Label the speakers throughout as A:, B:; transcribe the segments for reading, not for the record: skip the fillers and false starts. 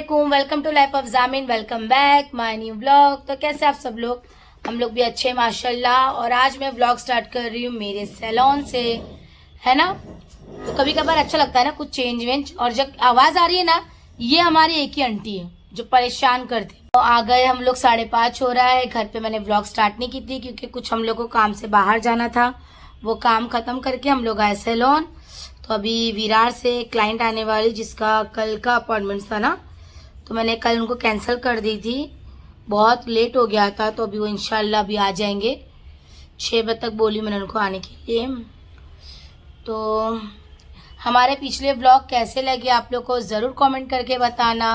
A: वालेकुम, welcome to life of जामिन, welcome back my new blog. तो कैसे आप सब लोग? हम लोग भी अच्छे माशाल्लाह। और आज मैं ब्लॉग स्टार्ट कर रही हूँ मेरे सैलून से, है ना। तो कभी कभार अच्छा लगता है ना कुछ चेंज वेंज। और जब आवाज़ आ रही है ना, ये हमारी एक ही आंटी है जो परेशान करती है। तो आ गए हम लोग, 5:30 हो रहा है। घर पे मैंने ब्लॉग स्टार्ट नहीं की थी क्योंकि कुछ हम लोग को काम से बाहर जाना था। वो काम खत्म करके हम लोग आए सैलून। तो अभी विरार से क्लाइंट आने वाली जिसका कल का अपॉइंटमेंट था ना, तो मैंने कल उनको कैंसिल कर दी थी। बहुत लेट हो गया था, तो अभी वो इंशाल्लाह अभी आ जाएंगे। 6 बजे तक बोली मैंने उनको आने के लिए। तो हमारे पिछले ब्लॉग कैसे लगे आप लोग को ज़रूर कमेंट करके बताना।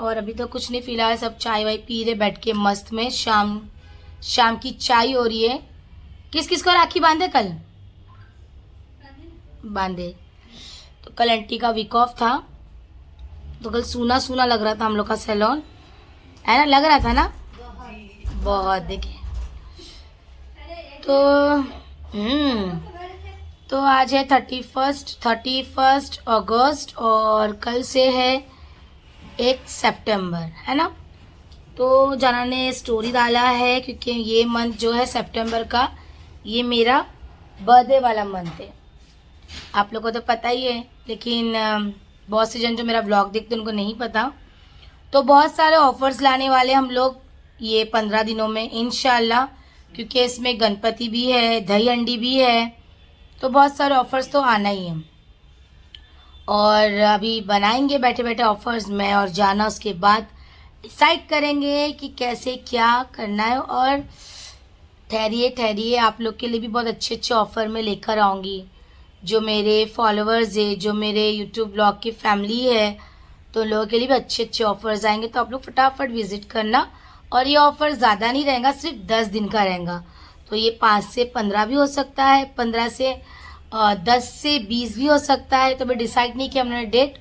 A: और अभी तो कुछ नहीं, फिलहाल सब चाय वाय पी रहे बैठ के मस्त में। शाम की चाय हो रही है। किस किस को राखी बांधे? कल बांधे। तो कल आंटी का वीक ऑफ था, तो कल सूना सूना लग रहा था हम लोग का सैलून, है ना। लग रहा था ना बहुत। देखिए तो आज है 31 अगस्त और कल से है 1 सितंबर, है ना। तो जाना ने स्टोरी डाला है क्योंकि ये मंथ जो है सितंबर का, ये मेरा बर्थडे वाला मंथ है। आप लोगों को तो पता ही है, लेकिन बहुत से जन जो मेरा ब्लॉग देखते हैं उनको नहीं पता। तो बहुत सारे ऑफर्स लाने वाले हम लोग ये 15 दिनों में इंशाल्लाह, क्योंकि इसमें गणपति भी है, दही हंडी भी है। तो बहुत सारे ऑफर्स तो आना ही है। और अभी बनाएंगे बैठे बैठे ऑफर्स में, और जाना उसके बाद डिसाइड करेंगे कि कैसे क्या करना है। और ठहरिए, आप लोग के लिए भी बहुत अच्छे अच्छे ऑफर में लेकर आऊँगी। जो मेरे फॉलोअर्स है, जो मेरे यूट्यूब ब्लॉग की फैमिली है, तो लोगों के लिए भी अच्छे अच्छे ऑफर्स आएंगे। तो आप लोग फटाफट विजिट करना। और ये ऑफर ज़्यादा नहीं रहेगा, सिर्फ 10 दिन का रहेगा। तो ये 5 से 15 भी हो सकता है, 15 से 10 से 20 भी हो सकता है। तो मैं डिसाइड नहीं किया हमने डेट।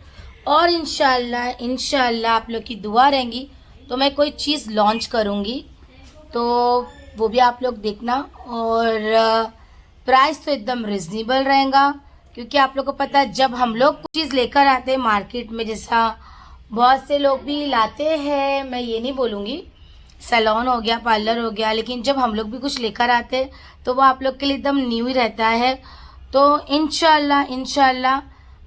A: और इंशाल्लाह आप लोग की दुआ रहेंगी तो मैं कोई चीज़ लॉन्च करूँगी, तो वो भी आप लोग देखना। और प्राइस तो एकदम रिजनेबल रहेगा, क्योंकि आप लोग को पता है जब हम लोग कुछ चीज़ लेकर आते हैं मार्केट में, जैसा बहुत से लोग भी लाते हैं, मैं ये नहीं बोलूँगी, सैलून हो गया, पार्लर हो गया, लेकिन जब हम लोग भी कुछ लेकर आते हैं तो वो आप लोग के लिए एकदम न्यू ही रहता है। तो इंशाल्लाह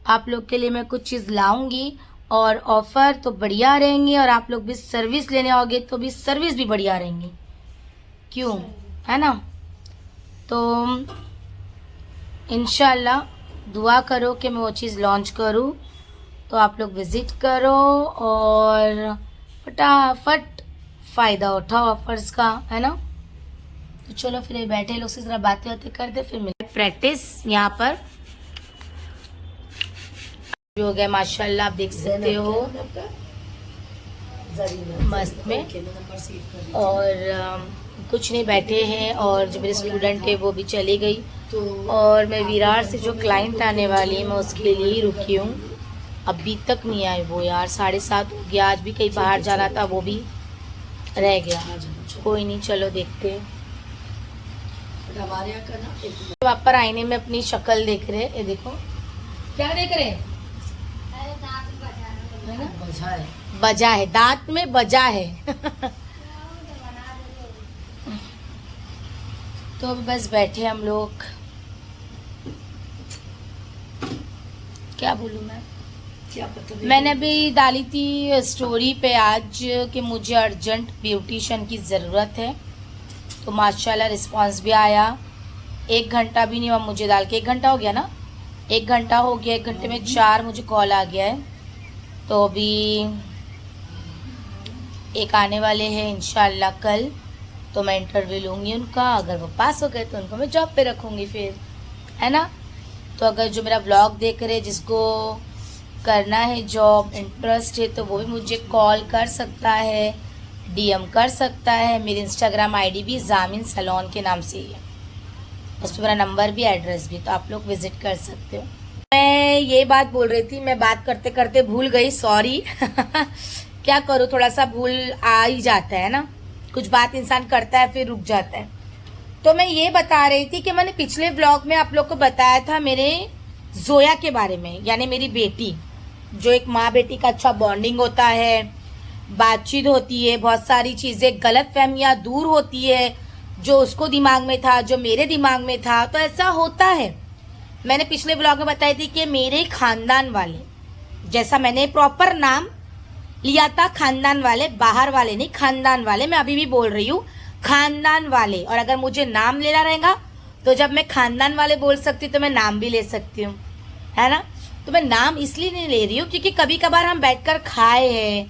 A: आप लोग के लिए मैं कुछ चीज़ लाऊंगी। और ऑफ़र तो बढ़िया रहेंगे, और आप लोग भी सर्विस लेने आओगे तो भी सर्विस भी बढ़िया रहेंगी, क्यों, है ना। तो इंशाल्लाह दुआ करो कि मैं वो चीज़ लॉन्च करूँ। तो आप लोग विज़िट करो और फटाफट फ़ायदा उठाओ ऑफर्स का, है ना। तो चलो फिर बैठे लोग से ज़रा बातें करते, फिर मिलते। प्रैक्टिस यहाँ पर हो गया माशाल्लाह, आप देख सकते हो मस्त में। और कुछ नहीं, बैठे हैं। और जो मेरे स्टूडेंट है वो भी चली गई। और मैं विरार से जो क्लाइंट आने वाली है मैं उसके लिए ही रुकी हूँ। अभी तक नहीं आए वो यार, 7:30 हो गया। आज भी कहीं बाहर जाना था, वो भी रह गया। कोई नहीं, चलो देखते हैं। आप पर आईने में अपनी शक्ल देख रहे हैं, ये देखो क्या देख रहे हैं, बजा है, दांत में बजा है। तो अभी बस बैठे हम लोग। क्या बोलूँ मैं, क्या पता। मैंने अभी डाली थी स्टोरी पे आज कि मुझे अर्जेंट ब्यूटिशियन की ज़रूरत है। तो माशाल्लाह रिस्पांस भी आया। 1 घंटा भी नहीं हुआ मुझे डाल के, 1 घंटा हो गया ना, 1 घंटा हो गया। 1 घंटे में 4 मुझे कॉल आ गया है। तो अभी एक आने वाले हैं इंशाल्लाह कल, तो मैं इंटरव्यू लूँगी उनका। अगर वो पास हो गए तो उनको मैं जॉब पे रखूँगी फिर, है ना। तो अगर जो मेरा व्लॉग देख रहे, जिसको करना है जॉब, इंटरेस्ट है, तो वो भी मुझे कॉल कर सकता है, डीएम कर सकता है। मेरी इंस्टाग्राम आईडी भी जामिन सैलून के नाम से ही है, उस पर मेरा नंबर भी, एड्रेस भी, तो आप लोग विज़िट कर सकते हो। मैं ये बात बोल रही थी, मैं बात करते करते भूल गई, सॉरी। क्या करूँ, थोड़ा सा भूल आ ही जाता है ना, कुछ बात इंसान करता है फिर रुक जाता है। तो मैं ये बता रही थी कि मैंने पिछले व्लॉग में आप लोग को बताया था मेरे जोया के बारे में, यानी मेरी बेटी। जो एक माँ बेटी का अच्छा बॉन्डिंग होता है, बातचीत होती है, बहुत सारी चीज़ें गलतफहमियाँ दूर होती है, जो उसको दिमाग में था, जो मेरे दिमाग में था, तो ऐसा होता है। मैंने पिछले ब्लॉग में बताई थी कि मेरे खानदान वाले, जैसा मैंने प्रॉपर नाम लिया था खानदान वाले, बाहर वाले नहीं, खानदान वाले, मैं अभी भी बोल रही हूँ खानदान वाले। और अगर मुझे नाम लेना रहेगा तो जब मैं खानदान वाले बोल सकती हूँ तो मैं नाम भी ले सकती हूँ, है ना। तो मैं नाम इसलिए नहीं ले रही हूँ क्योंकि कभी कभार हम बैठकर खाए हैं,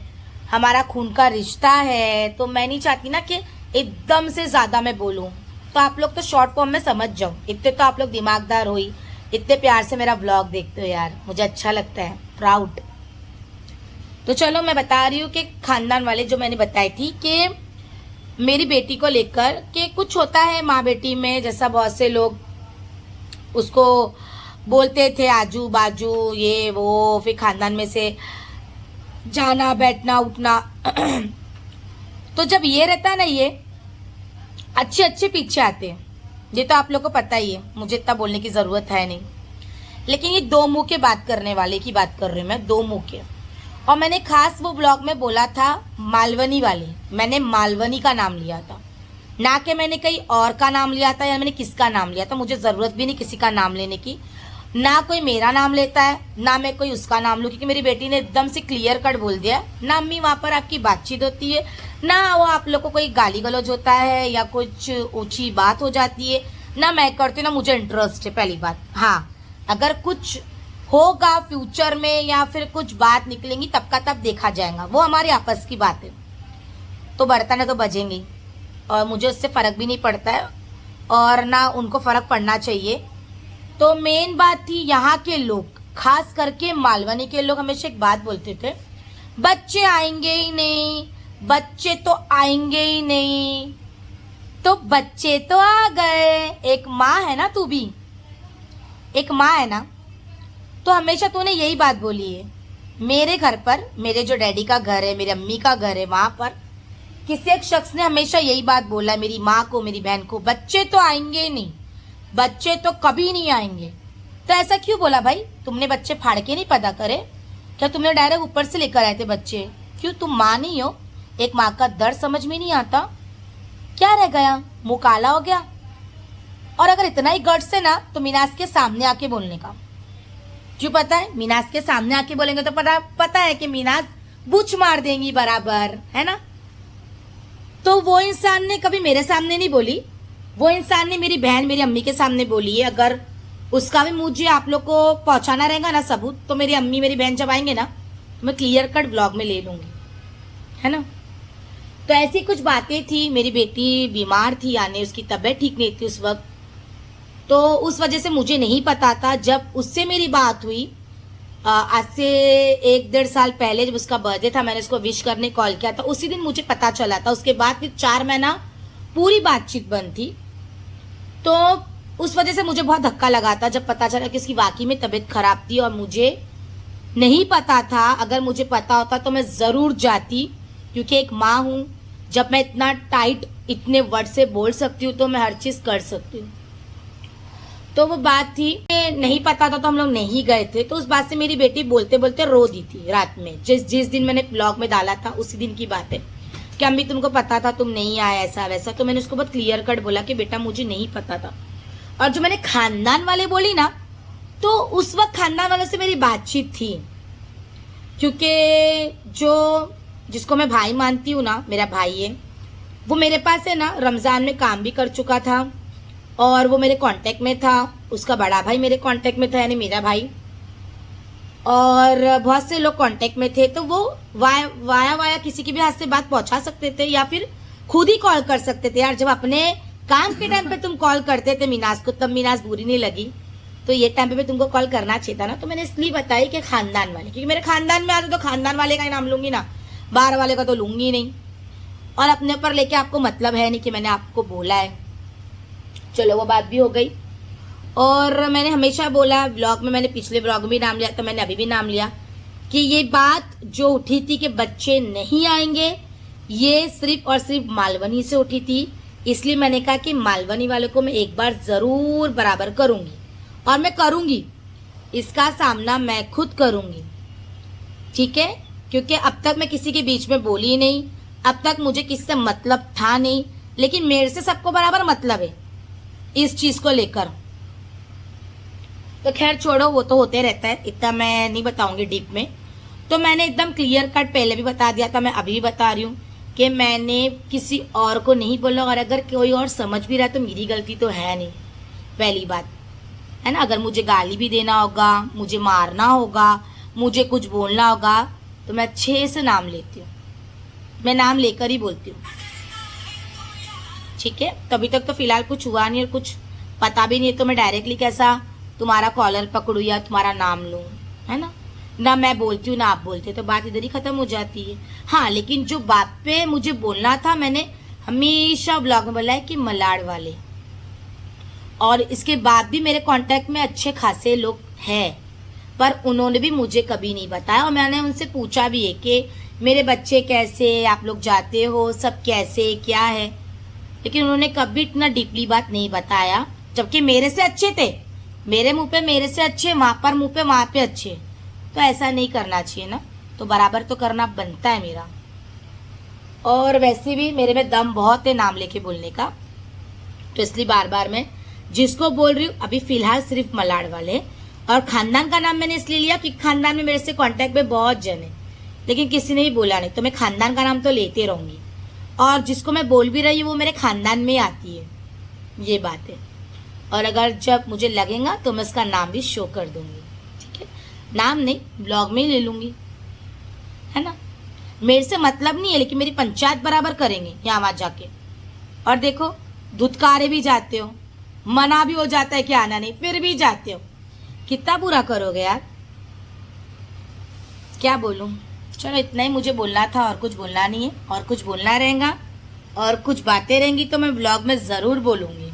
A: हमारा खून का रिश्ता है, तो मैं नहीं चाहती ना कि एकदम से ज़्यादा मैं बोलूँ। तो आप लोग तो शॉर्ट फॉर्म में समझ जाओ, इतने तो आप लोग दिमागदार हो ही, इतने प्यार से मेरा ब्लॉग देखते हो यार, मुझे अच्छा लगता है, प्राउड। तो चलो मैं बता रही हूँ कि खानदान वाले जो मैंने बताई थी कि मेरी बेटी को लेकर कि कुछ होता है माँ बेटी में, जैसा बहुत से लोग उसको बोलते थे आजू बाजू ये वो, फिर खानदान में से जाना बैठना उठना तो जब ये रहता है ना, ये अच्छे अच्छे पीछे आते हैं, ये तो आप लोग को पता ही है, मुझे इतना बोलने की ज़रूरत है नहीं। लेकिन ये दो मुंह के बात करने वाले की बात कर रही हूँ मैं, दो मुंह के। और मैंने खास वो ब्लॉग में बोला था मालवनी वाले, मैंने मालवनी का नाम लिया था, ना कि मैंने कहीं और का नाम लिया था या मैंने किसका नाम लिया था। मुझे ज़रूरत भी नहीं किसी का नाम लेने की, ना कोई मेरा नाम लेता है ना मैं कोई उसका नाम लूँ, क्योंकि मेरी बेटी ने एकदम से क्लियर कट बोल दिया, ना अम्मी वहाँ पर आपकी बातचीत होती है, ना वो आप लोग को कोई गाली गलौज होता है या कुछ ऊंची बात हो जाती है, ना मैं करती हूँ ना मुझे इंटरेस्ट है। पहली बात, हाँ अगर कुछ होगा फ्यूचर में या फिर कुछ बात निकलेंगी तब का तब देखा जाएगा, वो हमारे आपस की बात है, तो बर्तन है तो बजेंगे और मुझे उससे फ़र्क भी नहीं पड़ता है और ना उनको फ़र्क पड़ना चाहिए। तो मेन बात थी यहाँ के लोग, खास करके मालवनी के लोग हमेशा एक बात बोलते थे, बच्चे आएंगे ही नहीं, बच्चे तो आएंगे ही नहीं। तो बच्चे तो आ गए, एक माँ है ना, तू भी एक माँ है ना, तो हमेशा तूने यही बात बोली है। मेरे घर पर, मेरे जो डैडी का घर है, मेरी अम्मी का घर है, वहाँ पर किसी एक शख्स ने हमेशा यही बात बोला है मेरी माँ को, मेरी बहन को, बच्चे तो आएंगे ही नहीं, बच्चे तो कभी नहीं आएंगे। तो ऐसा क्यों बोला भाई? तुमने बच्चे फाड़ के नहीं पैदा करे क्या? तुमने डायरेक्ट ऊपर से लेकर आए थे बच्चे? क्यों, तुम माँ नहीं हो? एक माँ का दर्द समझ में नहीं आता? क्या रह गया, मुँह काला हो गया? और अगर इतना ही गट्स है ना तो मीनास के सामने आके बोलने का। क्यों पता है? मीनास के सामने आके बोलेंगे तो पता है कि मीनास बूच मार देंगी बराबर, है ना। तो वो इंसान ने कभी मेरे सामने नहीं बोली, वो इंसान ने मेरी बहन मेरी अम्मी के सामने बोली है। अगर उसका भी मुझे आप लोग को पहुंचाना रहेगा ना सबूत, तो मेरी अम्मी मेरी बहन जब आएंगे ना तो मैं क्लियर कट ब्लॉग में ले लूँगी, है ना। तो ऐसी कुछ बातें थी। मेरी बेटी बीमार थी, यानी उसकी तबीयत ठीक नहीं थी उस वक्त, तो उस वजह से मुझे नहीं पता था। जब उससे मेरी बात हुई आज से 1-1.5 साल पहले, जब उसका बर्थडे था, मैंने उसको विश करने कॉल किया था, उसी दिन मुझे पता चला था। उसके बाद फिर 4 महीना पूरी बातचीत बंद थी, तो उस वजह से मुझे बहुत धक्का लगा था जब पता चला कि उसकी वाकई में तबीयत खराब थी और मुझे नहीं पता था। अगर मुझे पता होता तो मैं ज़रूर जाती, क्योंकि एक माँ हूँ, जब मैं इतना टाइट इतने वर्ड से बोल सकती हूँ तो मैं हर चीज़ कर सकती हूँ। तो वो बात थी, नहीं पता था तो हम लोग नहीं गए थे। तो उस बात से मेरी बेटी बोलते बोलते रो दी थी रात में। जिस दिन मैंने ब्लॉग में डाला था उसी दिन की बात है कि अम्मी तुमको पता था, तुम नहीं आए, ऐसा वैसा। तो मैंने उसको बहुत क्लियर कट बोला कि बेटा मुझे नहीं पता था। और जो मैंने खानदान वाले बोली ना, तो उस वक्त खानदान वालों से मेरी बातचीत थी, क्योंकि जिसको मैं भाई मानती हूँ ना, मेरा भाई है, वो मेरे पास है ना रमज़ान में काम भी कर चुका था और वो मेरे कांटेक्ट में था। उसका बड़ा भाई मेरे कांटेक्ट में था, यानी मेरा भाई, और बहुत से लोग कांटेक्ट में थे। तो वो वाया किसी के भी हाथ से बात पहुंचा सकते थे या फिर खुद ही कॉल कर सकते थे। यार जब अपने काम के टाइम पे तुम कॉल करते थे मीनास को, तब मीनास बुरी नहीं लगी, तो ये टाइम पे तुमको कॉल करना चाहिए था ना। तो मैंने इसलिए बताई कि खानदान वाले, क्योंकि मेरे खानदान में आते तो खानदान वाले का ही नाम लूंगी ना, बाहर वाले का तो लूंगी नहीं। और अपने ऊपर लेके आपको मतलब है नहीं कि मैंने आपको बोला है। चलो वो बात भी हो गई। और मैंने हमेशा बोला ब्लॉग में, मैंने पिछले ब्लॉग में भी नाम लिया था, मैंने अभी भी नाम लिया, कि ये बात जो उठी थी कि बच्चे नहीं आएंगे, ये सिर्फ और सिर्फ मालवनी से उठी थी। इसलिए मैंने कहा कि मालवनी वालों को मैं एक बार ज़रूर बराबर करूँगी, और मैं करूँगी, इसका सामना मैं खुद करूँगी। ठीक है, क्योंकि अब तक मैं किसी के बीच में बोली नहीं, अब तक मुझे किसी से मतलब था नहीं, लेकिन मेरे से सबको बराबर मतलब है इस चीज को लेकर। तो खैर छोड़ो, वो तो होते रहता है, इतना मैं नहीं बताऊंगी डीप में। तो मैंने एकदम क्लियर कट पहले भी बता दिया था, मैं अभी भी बता रही हूँ कि मैंने किसी और को नहीं बोला, और अगर कोई और समझ भी रहा है तो मेरी गलती तो है नहीं, पहली बात है ना। अगर मुझे गाली भी देना होगा, मुझे मारना होगा, मुझे कुछ बोलना होगा, तो मैं अच्छे से नाम लेती हूँ, मैं नाम लेकर ही बोलती हूँ, ठीक है। तभी तक तो फिलहाल कुछ हुआ नहीं और कुछ पता भी नहीं है, तो मैं डायरेक्टली कैसा तुम्हारा कॉलर पकड़ू या तुम्हारा नाम लूँ, है ना। ना मैं बोलती हूँ ना आप बोलते हो, तो बात इधर ही खत्म हो जाती है। हाँ, लेकिन जो बात पे मुझे बोलना था, मैंने हमेशा ब्लॉग में बोला है कि मलाड वाले, और इसके बाद भी मेरे कांटेक्ट में अच्छे खासे लोग हैं, पर उन्होंने भी मुझे कभी नहीं बताया। और मैंने उनसे पूछा भी है कि मेरे बच्चे कैसे, आप लोग जाते हो सब कैसे क्या है, लेकिन उन्होंने कभी इतना डीपली बात नहीं बताया, जबकि मेरे से अच्छे थे, मेरे मुंह पे मेरे से अच्छे, वहाँ पर मुंह पे वहाँ पे अच्छे। तो ऐसा नहीं करना चाहिए ना, तो बराबर तो करना बनता है मेरा। और वैसे भी मेरे में दम बहुत है नाम लेके बोलने का, तो इसलिए बार बार मैं जिसको बोल रही हूँ अभी फिलहाल सिर्फ मलाड वाले। और खानदान का नाम मैंने इसलिए लिया कि खानदान में मेरे से कांटेक्ट में बहुत जन है, लेकिन किसी ने भी बोला नहीं, तो मैं खानदान का नाम तो लेते रहूंगी। और जिसको मैं बोल भी रही हूँ वो मेरे खानदान में आती है, ये बात है। और अगर जब मुझे लगेगा तो मैं उसका नाम भी शो कर दूंगी, ठीक है। नाम नहीं, ब्लॉग में ही ले लूंगी, है ना। मेरे से मतलब नहीं है, लेकिन मेरी पंचायत बराबर करेंगे यहाँ वहाँ जाके। और देखो, धुतकारे भी जाते हो, मना भी हो जाता है कि आना नहीं, फिर भी जाते हो, कितना बुरा करोगे यार, क्या बोलूं। चलो इतना ही मुझे बोलना था, और कुछ बोलना नहीं है, और कुछ बोलना रहेगा और कुछ बातें रहेंगी तो मैं ब्लॉग में ज़रूर बोलूँगी,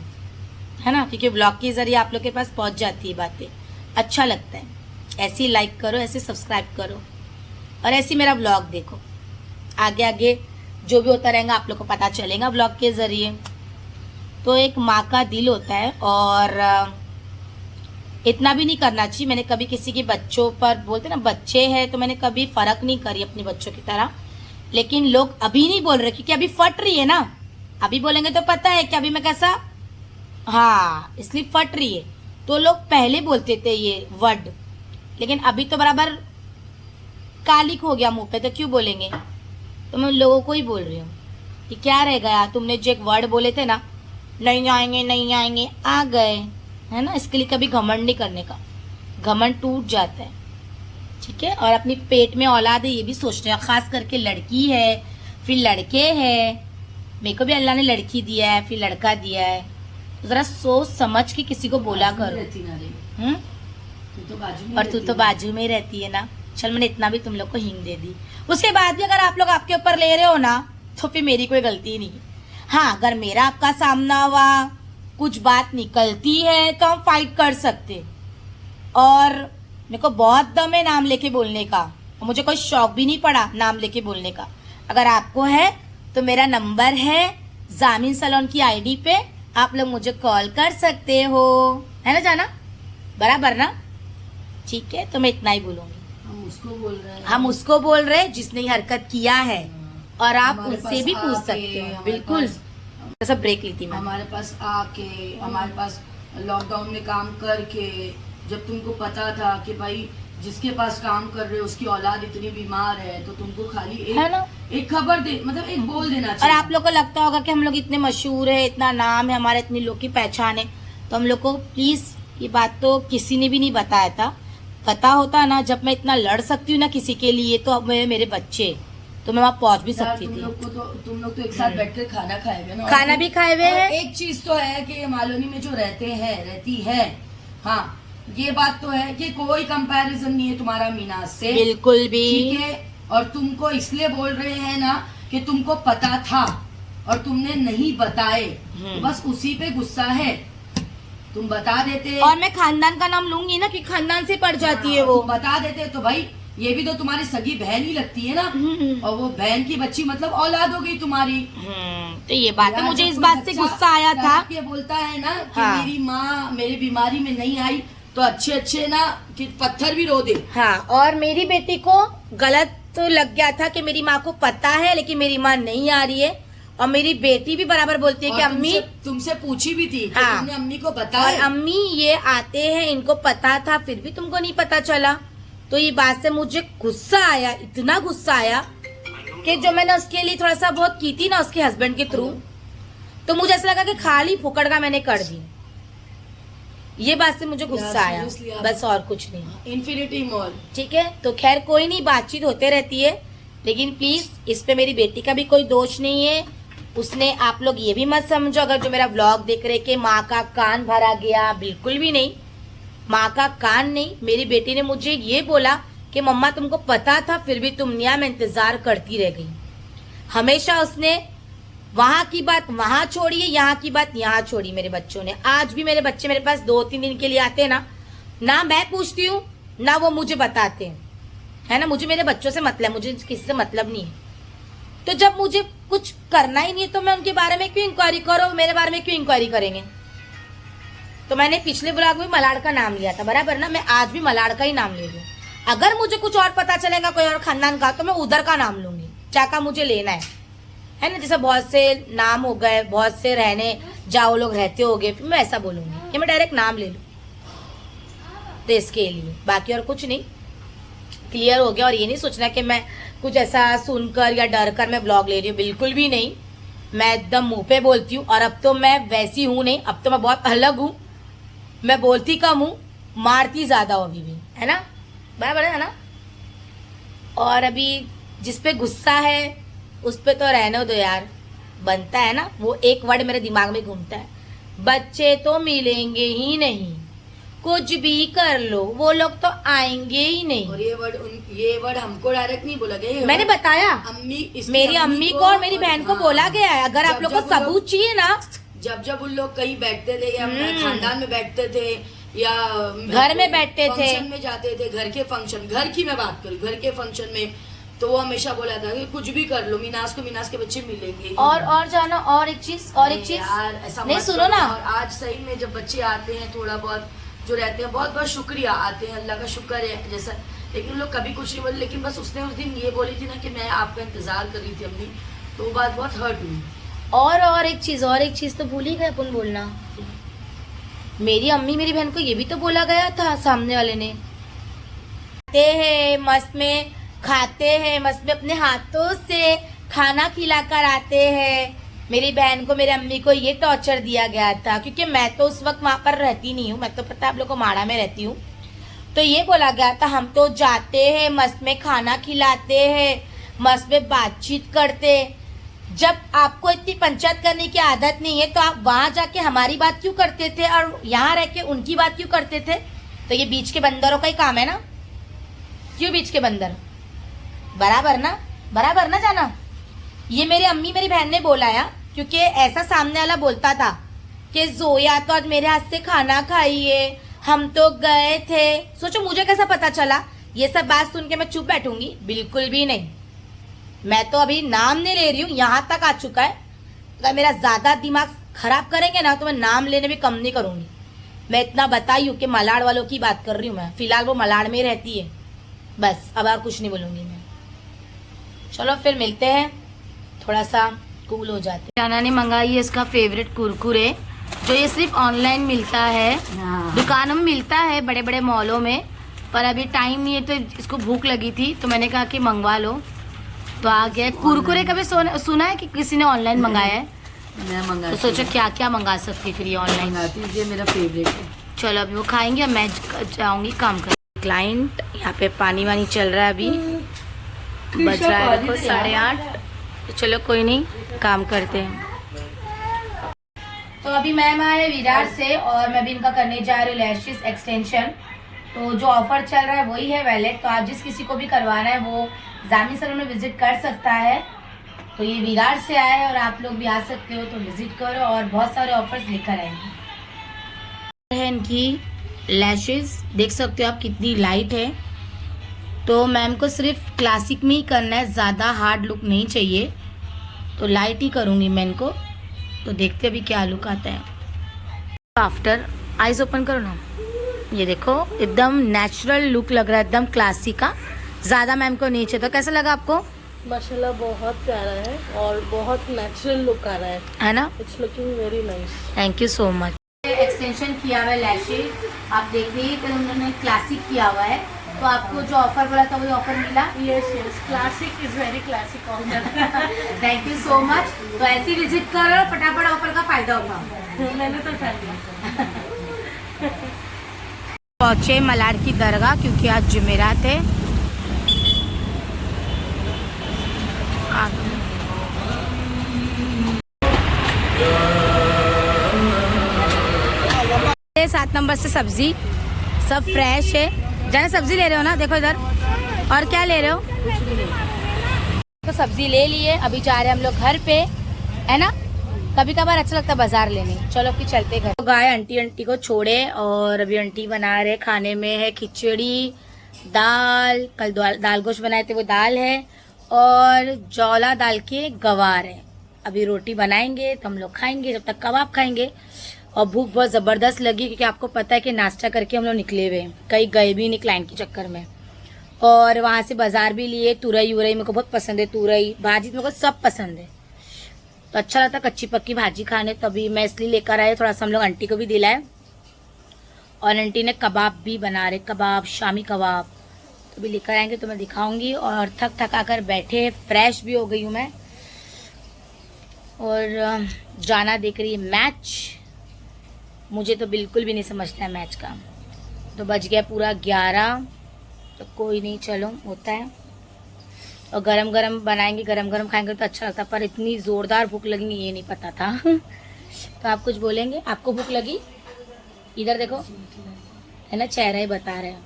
A: है ना, क्योंकि ब्लॉग के ज़रिए आप लोग के पास पहुँच जाती है बातें, अच्छा लगता है। ऐसे ही लाइक करो, ऐसे सब्सक्राइब करो, और ऐसे मेरा ब्लॉग देखो, आगे आगे जो भी होता रहेगा आप लोग को पता चलेगा ब्लॉग के ज़रिए। तो एक माँ का दिल होता है, और इतना भी नहीं करना चाहिए। मैंने कभी किसी के बच्चों पर, बोलते ना बच्चे हैं, तो मैंने कभी फ़र्क नहीं करी अपने बच्चों की तरह। लेकिन लोग अभी नहीं बोल रहे, क्योंकि अभी फट रही है ना, अभी बोलेंगे तो पता है कि अभी मैं कैसा, हाँ इसलिए फट रही है। तो लोग पहले बोलते थे ये वर्ड, लेकिन अभी तो बराबर कालिक हो गया मुंह पे, तो क्यों बोलेंगे। तो मैं लोगों को ही बोल रही हूँ कि क्या रह गया, तुमने जो एक वर्ड बोले थे ना, नहीं आएंगे नहीं आएंगे, आ गए, है ना। इसके लिए कभी घमंड नहीं करने का, घमंड टूट जाता है, ठीक है। और अपनी पेट में औलाद है ये भी सोचते हैं, खास करके लड़की है फिर लड़के हैं, मेरे को भी अल्लाह ने लड़की दिया है फिर लड़का दिया है, तो जरा सोच समझ के किसी को बोला करो। और तू तो बाजू में ही रहती है ना। चल मैंने इतना भी तुम लोग को हिंग दे दी, उसके बाद भी अगर आप लोग आपके ऊपर ले रहे हो ना, तो फिर मेरी कोई गलती नहीं है। हाँ, अगर मेरा आपका सामना हुआ, कुछ बात निकलती है तो हम फाइट कर सकते। और मेरे को बहुत दम है नाम लेके बोलने का, और मुझे कोई शौक भी नहीं पड़ा नाम लेके बोलने का। अगर आपको है तो मेरा नंबर है जामिन सलोन की आईडी पे, आप लोग मुझे कॉल कर सकते हो, है ना जाना, बराबर ना, ठीक है। तो मैं इतना ही बोलूंगी। हम उसको बोल रहे हैं जिसने ये हरकत किया है, और आप उनसे भी पूछ सकते हो, बिल्कुल। सब ब्रेक ली थी मैं,
B: हमारे पास आके, हमारे पास लॉकडाउन में काम करके, जब तुमको पता था कि भाई जिसके पास काम कर रहे हो उसकी औलाद इतनी बीमार है, तो तुमको खाली एक खबर दे, मतलब एक बोल देना चाहिए।
A: और आप लोग को लगता होगा कि हम लोग इतने मशहूर है, इतना नाम है हमारा, इतनी लोग की पहचान है, तो हम लोग को प्लीज ये बात तो किसी ने भी नहीं बताया था। पता होता ना, जब मैं इतना लड़ सकती हूँ ना किसी के लिए, तो अब मेरे बच्चे, तो मैं वहाँ पहुँच भी सकती थी।
B: तुम लोग तो एक साथ बैठ कर खाना खाए हुए ना,
A: खाना भी खाए हुए हैं।
B: एक चीज तो है कि मालोनी में जो रहती है, हाँ ये बात तो है कि कोई कंपैरिजन नहीं है तुम्हारा मीना से,
A: बिल्कुल भी,
B: ठीक है। और तुमको इसलिए बोल रहे हैं ना कि तुमको पता था और तुमने नहीं बताए, तो बस उसी पे गुस्सा है। तुम बता देते,
A: और मैं खानदान का नाम लूंगी ना, कि खानदान से पड़ जाती है वो,
B: बता देते तो भाई ये भी तो तुम्हारी सगी बहन ही लगती है ना, और वो बहन की बच्ची मतलब औलाद हो गई तुम्हारी।
A: तो ये बात है, मुझे इस बात से गुस्सा आया था।
B: ये बोलता है ना कि मेरी माँ मेरी बीमारी में नहीं आई, तो अच्छे अच्छे ना कि पत्थर भी रो दे।
A: हाँ, और मेरी बेटी को गलत तो लग गया था कि मेरी माँ को पता है लेकिन मेरी माँ नहीं आ रही है, और मेरी बेटी भी बराबर बोलती है कि अम्मी
B: तुमसे पूछी भी थी कि
A: हाँ,
B: तुमने अम्मी को बताया,
A: और अम्मी ये आते हैं, इनको पता था फिर भी तुमको नहीं पता चला। तो ये बात से मुझे गुस्सा आया, इतना गुस्सा आया कि जो मैंने उसके लिए थोड़ा सा बहुत की थी ना उसके हस्बैंड के थ्रू, तो मुझे ऐसा लगा कि खाली फुकड़ का मैंने कर दी। ये बात से मुझे गुस्सा आया, बस और कुछ नहीं।
B: इन्फिनिटी मॉल,
A: ठीक है, तो खैर कोई नहीं, बातचीत होते रहती है, लेकिन प्लीज इस पे मेरी बेटी का भी कोई दोष नहीं है। उसने, आप लोग ये भी मत समझो अगर जो मेरा व्लॉग देख रहे कि माँ का कान भरा गया, बिल्कुल भी नहीं, माँ का कान नहीं। मेरी बेटी ने मुझे ये बोला कि मम्मा तुमको पता था फिर भी तुम नहीं आए, मैं इंतजार करती रह गई। हमेशा उसने वहां की बात वहां छोड़ी है, यहाँ की बात यहाँ छोड़ी मेरे बच्चों ने। आज भी मेरे बच्चे मेरे पास 2-3 दिन के लिए आते हैं ना मैं पूछती हूँ ना वो मुझे बताते हैं, है ना। मुझे मेरे बच्चों से मतलब, मुझे किसी से मतलब नहीं है। तो जब मुझे कुछ करना ही नहीं है तो मैं उनके बारे में क्यों इंक्वायरी करो, मेरे बारे में क्यों इंक्वायरी करेंगे। तो मैंने पिछले ब्लॉग में मलाड़ का नाम लिया था, बराबर ना, मैं आज भी मलाड़ का ही नाम ले लूँ। अगर मुझे कुछ और पता चलेगा कोई और खानदान का तो मैं उधर का नाम लूंगी, चाका मुझे लेना है ना। जैसे बहुत से नाम हो गए, बहुत से रहने जाओ लोग रहते हो गए, फिर मैं ऐसा बोलूंगी कि मैं डायरेक्ट नाम ले लूँ, तो इसके लिए बाकी और कुछ नहीं, क्लियर हो गया। और ये नहीं सोचना कि मैं कुछ ऐसा सुनकर या डर कर मैं ब्लॉग ले रही हूँ, बिल्कुल भी नहीं। मैं एकदम मुंह पे बोलती हूँ, और अब तो मैं वैसी हूँ नहीं, अब तो मैं बहुत अलग हूँ। मैं बोलती कम हूँ, मारती ज्यादा हूँ अभी भी, है ना, बराबर है ना। और अभी जिस पे गुस्सा है उस पे तो रहने दो यार, बनता है ना। वो एक वर्ड मेरे दिमाग में घूमता है, बच्चे तो मिलेंगे ही नहीं, कुछ भी कर लो वो लोग तो आएंगे ही नहीं।
B: और ये वर्ड हमको डायरेक्ट नहीं बोला गया,
A: मैंने बताया मेरी अम्मी को और मेरी बहन को बोला गया है। अगर आप लोग को सबूत चाहिए ना,
B: जब उन लोग कहीं बैठते थे या खानदान में बैठते थे या
A: घर में बैठते थे,
B: फंक्शन में जाते थे, घर के फंक्शन, घर की मैं बात करूँ, घर के फंक्शन में, तो वो हमेशा बोला था कि कुछ भी कर लो, मीनास के बच्चे मिलेंगे।
A: और जाना, और एक चीज
B: यार ऐसा
A: नहीं, सुनो ना।
B: और आज सही में जब बच्चे आते हैं थोड़ा बहुत जो रहते हैं, बहुत बहुत शुक्रिया, आते हैं, अल्लाह का शुक्र है जैसा, लेकिन लोग कभी कुछ नहीं बोले। लेकिन बस उसने उस दिन ये बोली थी ना कि मैं आपका इंतजार कर रही थी अम्मी, तो वो बात बहुत हर्ट हुई। और एक चीज तो भूल ही गए अपन बोलना। मेरी अम्मी मेरी बहन को ये भी तो बोला गया था सामने वाले ने, खाते हैं मस्त में, खाते हैं मस्त में, अपने हाथों से खाना खिलाकर आते हैं। मेरी बहन को, मेरी अम्मी को ये टॉर्चर दिया गया था, क्योंकि मैं तो उस वक्त वहाँ पर रहती नहीं हूँ, मैं तो पता है आप लोग को माड़ा में रहती हूँ। तो ये बोला गया था हम तो जाते हैं मस्त में, खाना खिलाते हैं, मस्त में बातचीत करते। जब आपको इतनी पंचायत करने की आदत नहीं है तो आप वहां जाके हमारी बात क्यों करते थे और यहाँ रह के उनकी बात क्यों करते थे। तो ये बीच के बंदरों का ही काम है ना, क्यों बीच के बंदर, बराबर ना जाना। ये मेरी अम्मी मेरी बहन ने बोलाया, क्योंकि ऐसा सामने वाला बोलता था कि जोया तो आज मेरे हाथ से खाना खाई है, हम तो गए थे। सोचो मुझे कैसा पता चला। ये सब बात सुन के मैं चुप बैठूंगी, बिल्कुल भी नहीं। मैं तो अभी नाम नहीं ले रही हूँ, यहाँ तक आ चुका है। अगर मेरा ज्यादा दिमाग खराब करेंगे ना तो मैं नाम लेने भी कम नहीं करूंगी। मैं इतना बताई हूँ कि मलाड़ वालों की बात कर रही हूँ मैं, फिलहाल वो मलाड़ में रहती है, बस अब और कुछ नहीं बोलूंगी मैं। चलो फिर मिलते हैं, थोड़ा सा कूल हो जाते। जाना ने मंगाई है इसका फेवरेट कुरकुरे, जो ये सिर्फ ऑनलाइन मिलता है, दुकानों में मिलता है बड़े बड़े मॉलों में, पर अभी टाइम नहीं है तो इसको भूख लगी थी तो मैंने कहा कि मंगवा लो, तो आ गया। कुरकुरे कभी सुना है कि किसी ने ऑनलाइन मंगाया है? मैं मंगा,
A: तो सोचो क्या क्या मंगा सकती फिर ये ऑनलाइन।
B: ये मेरा फेवरेट है।
A: चलो अभी वो खाएंगे, मैं जाऊंगी काम कर। क्लाइंट यहाँ पे पानी वानी चल रहा है, अभी बज रहा है देखो 8:30। तो चलो कोई नहीं, काम करते हैं। तो अभी मैम आए विराट से और मैं भी इनका करने जा रही हूँ लैशेस एक्सटेंशन। तो जो ऑफर चल रहा है वही है वैलिड, तो आप जिस किसी को भी करवाना है वो जामी सैलून में विजिट कर सकता है। तो ये विराट से आया है और आप लोग भी आ सकते हो, तो विजिट करो और बहुत सारे ऑफर्स लेकर आएंगे। इनकी लैशेस देख सकते हो आप कितनी लाइट है। तो मैम को सिर्फ क्लासिक में ही करना है, ज़्यादा हार्ड लुक नहीं चाहिए, तो लाइट ही करूँगी मैं इनको। तो देखते अभी क्या लुक आता है। आफ्टर आइज ओपन करो ना। ये देखो एकदम नेचुरल लुक लग रहा है, एकदम क्लासी का, ज़्यादा मैम को नहीं चाहिए। तो कैसा लगा आपको?
C: माशाल्लाह बहुत प्यारा है और बहुत नेचुरल लुक आ रहा
A: है ना?
C: It's looking very nice.
A: Thank you so much. Extension किया हुआ है लैशेज, आप देख रही तो उन्होंने क्लासिक किया हुआ है। तो आपको जो ऑफर बोला था वही ऑफर मिला?
C: Yes yes, classic is very classic offer.
A: Thank you so much. तो ऐसी विजिट करो, फटाफट ऑफर का फायदा उठाओ।
C: मैंने तो कर लिया।
A: पहुंचे मलाड की दरगाह क्योंकि आज जुमेरात है। 7 नंबर से सब्जी सब फ्रेश है। जाने सब्जी ले रहे हो ना? देखो इधर। और क्या ले रहे हो? तो सब्जी ले लिए, अभी जा रहे हैं हम लोग घर पे, है ना? कभी कभार अच्छा लगता है बाजार लेने। चलो फिर चलते घर। तो गाय आंटी को छोड़े और अभी आंटी बना रहे। खाने में है खिचड़ी, दाल, कल दाल गोश्त बनाए थे वो दाल है, और जौला दाल के गवार है। अभी रोटी बनाएंगे तो हम लोग खाएंगे, जब तक कबाब खाएंगे। और भूख बहुत ज़बरदस्त लगी क्योंकि आपको पता है कि नाश्ता करके हम लोग निकले हुए, कहीं गए भी नहीं क्लाइंट के चक्कर में। और वहाँ से बाजार भी लिए। तुरई उरई मेरे को बहुत पसंद है, तुरई भाजी मेरे को सब पसंद है, तो अच्छा लगता कच्ची पक्की भाजी खाने। तभी मैं इसलिए लेकर आए, थोड़ा सा हम लोग आंटी को भी दिलाए। और आंटी ने कबाब भी बना रहे, कबाब, शामी कबाब, तो भी लेकर आएंगे तो मैं दिखाऊंगी। और थका कर बैठे, फ्रेश भी हो गई हूँ मैं। और जाना देख रही है मैच। मुझे तो बिल्कुल भी नहीं समझता है मैच का। तो बज गया पूरा 11, तो कोई नहीं, चलो होता है। और गरम गरम बनाएंगे, गरम गरम खाएंगे तो अच्छा लगता है। पर इतनी ज़ोरदार भूख लगेगी ये नहीं पता था। तो आप कुछ बोलेंगे? आपको भूख लगी? इधर देखो, है ना, चेहरा ही बता रहे हैं।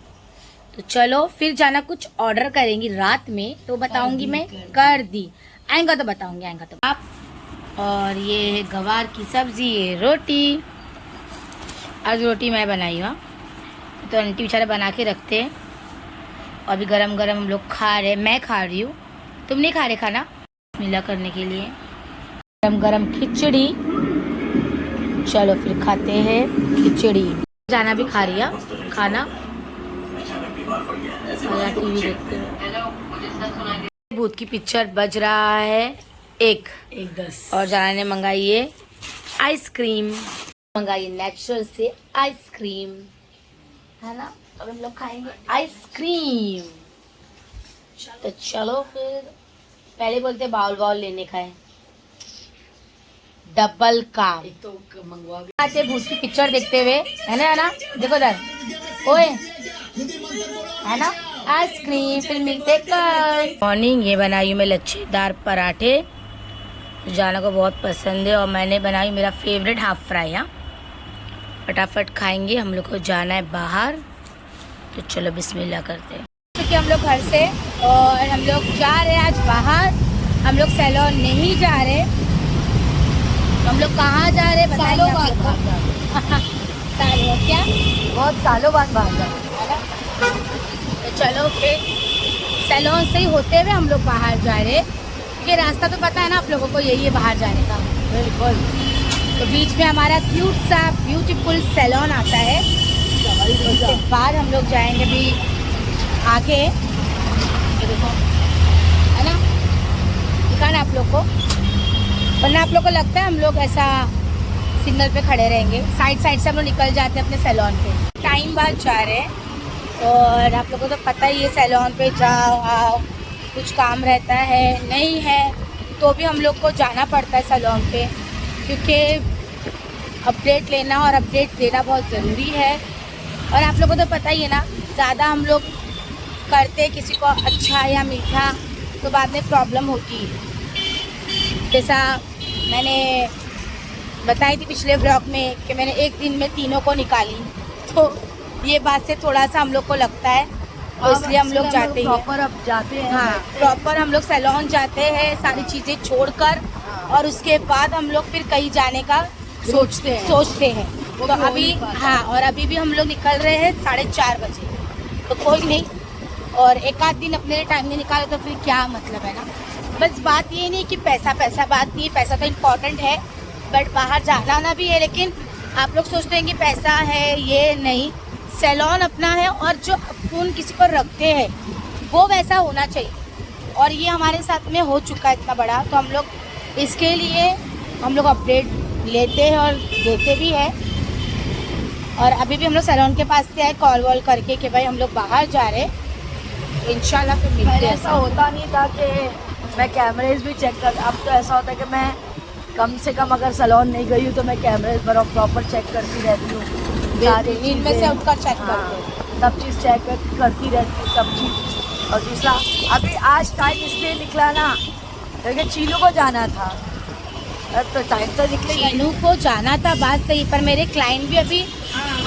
A: तो चलो फिर जाना कुछ ऑर्डर करेंगी रात में, तो बताऊंगी मैं। कर दी, आएंगा तो बताऊंगी, आएंगा तो आप। और ये है गवार की सब्जी, ये रोटी। आज रोटी मैं बनाई हूँ, तो आंटी बेचारे बना के रखते हैं। और अभी गरम गरम हम लोग खा रहे। मैं खा रही हूँ, तुम नहीं खा रहे खाना? मिला करने के लिए गरम गरम खिचड़ी। चलो फिर खाते हैं खिचड़ी। जाना भी खा रही है खाना, टीवी देखते हैं। भूत की पिक्चर बज रहा है 1:10। और जाना ने मंगाई है आइसक्रीम, मंगाई नेचुरल से आइसक्रीम, है ना? अब हम लोग खाएंगे आइसक्रीम। तो चलो फिर, पहले बोलते बाउल बाउल लेने का है, डबल काम।
B: एक तो मंगवा
A: आते भूत की पिक्चर देखते हुए, है ना? देखो इधर, ओए, है ना? आइसक्रीम। फिर मिलते कल। मॉर्निंग ये बनाई हूँ मैं लच्छेदार पराठे, जाना को बहुत पसंद है। और मैंने बनाई मेरा फेवरेट हाफ फ्राई। फटाफट खाएंगे, हम लोग को जाना है बाहर। तो चलो बिस्मिल्लाह करते हैं। क्योंकि हम लोग घर से, और हम लोग जा रहे हैं आज बाहर। हम लोग सैलून नहीं जा रहे, तो हम लोग कहाँ जा रहे हैं बताइए आपको। सालों क्या,
B: बहुत सालों बाद बाहर जा
A: है ना? तो चलो फिर सैलून से ही होते हुए हम लोग बाहर जा रहे हैं, क्योंकि रास्ता तो पता है ना आप लोगों को, यही है बाहर जाने का।
B: बिल्कुल।
A: तो बीच में हमारा क्यूट सा ब्यूटीफुल सैलून आता है। उसके बाद हम लोग जाएंगे भी आगे, ये देखो, है ना? दिखाना आप लोग को, वरना आप लोग को लगता है हम लोग ऐसा सिग्नल पे खड़े रहेंगे। साइड से हम लोग निकल जाते हैं अपने सैलून पे। टाइम बाद जा रहे हैं, और आप लोगों को तो पता ही है सैलून पे जाओ आओ, कुछ काम रहता है, नहीं है तो भी हम लोग को जाना पड़ता है सैलून पे, क्योंकि अपडेट लेना और अपडेट देना बहुत ज़रूरी है। और आप लोगों को तो पता ही है ना, ज़्यादा हम लोग करते किसी को अच्छा या मीठा तो बाद में प्रॉब्लम होती है। जैसा मैंने बताई थी पिछले ब्लॉग में कि मैंने एक दिन में 3 को निकाली, तो ये बात से थोड़ा सा हम लोग को लगता है, और इसलिए हम लोग जाते हैं
B: प्रॉपर। अब जाते हैं,
A: हाँ, प्रॉपर हम लोग सैलून जाते हैं सारी चीज़ें छोड़कर, और उसके बाद हम लोग फिर कहीं जाने का सोचते हैं। तो अभी हाँ, और अभी भी हम लोग निकल रहे हैं 4:30 बजे, तो कोई नहीं। और एक आध दिन अपने लिए टाइम नहीं निकाले तो फिर क्या मतलब है ना? बस बात ये नहीं कि पैसा बात नहीं, पैसा तो इम्पोर्टेंट है, बट बाहर जाना भी है। लेकिन आप लोग सोचते हैं कि पैसा है, ये नहीं, सैलून अपना है और जो अपन किसी पर रखते हैं वो वैसा होना चाहिए। और ये हमारे साथ में हो चुका है इतना बड़ा, तो हम लोग इसके लिए हम लोग अपडेट लेते हैं और देते भी हैं। और अभी भी हम लोग सैलून के पास से आए कॉल वॉल करके कि भाई हम लोग बाहर जा रहे हैं, तो इंशाल्लाह फिर मिलते
B: पहले
A: हैं।
B: ऐसा होता नहीं था कि मैं कैमरेज भी चेक कर, अब तो ऐसा होता है कि मैं कम से कम अगर सैलून नहीं गई हूँ तो मैं कैमरेज पर प्रॉपर चेक करती रहती हूँ, सारी
A: इनमें से
B: चीज़ें।
A: उनका चेक
B: हाँ,
A: करते हैं।
B: सब चीज़ चेक करती रहती हूँ, सब चीज़। और दूसरा अभी आज टाइम इसलिए निकला ना क्योंकि चीनू को जाना था, अब तो टाइम तो निकलेगा ही।
A: चीनू को जाना था, बात सही, पर मेरे क्लाइंट भी अभी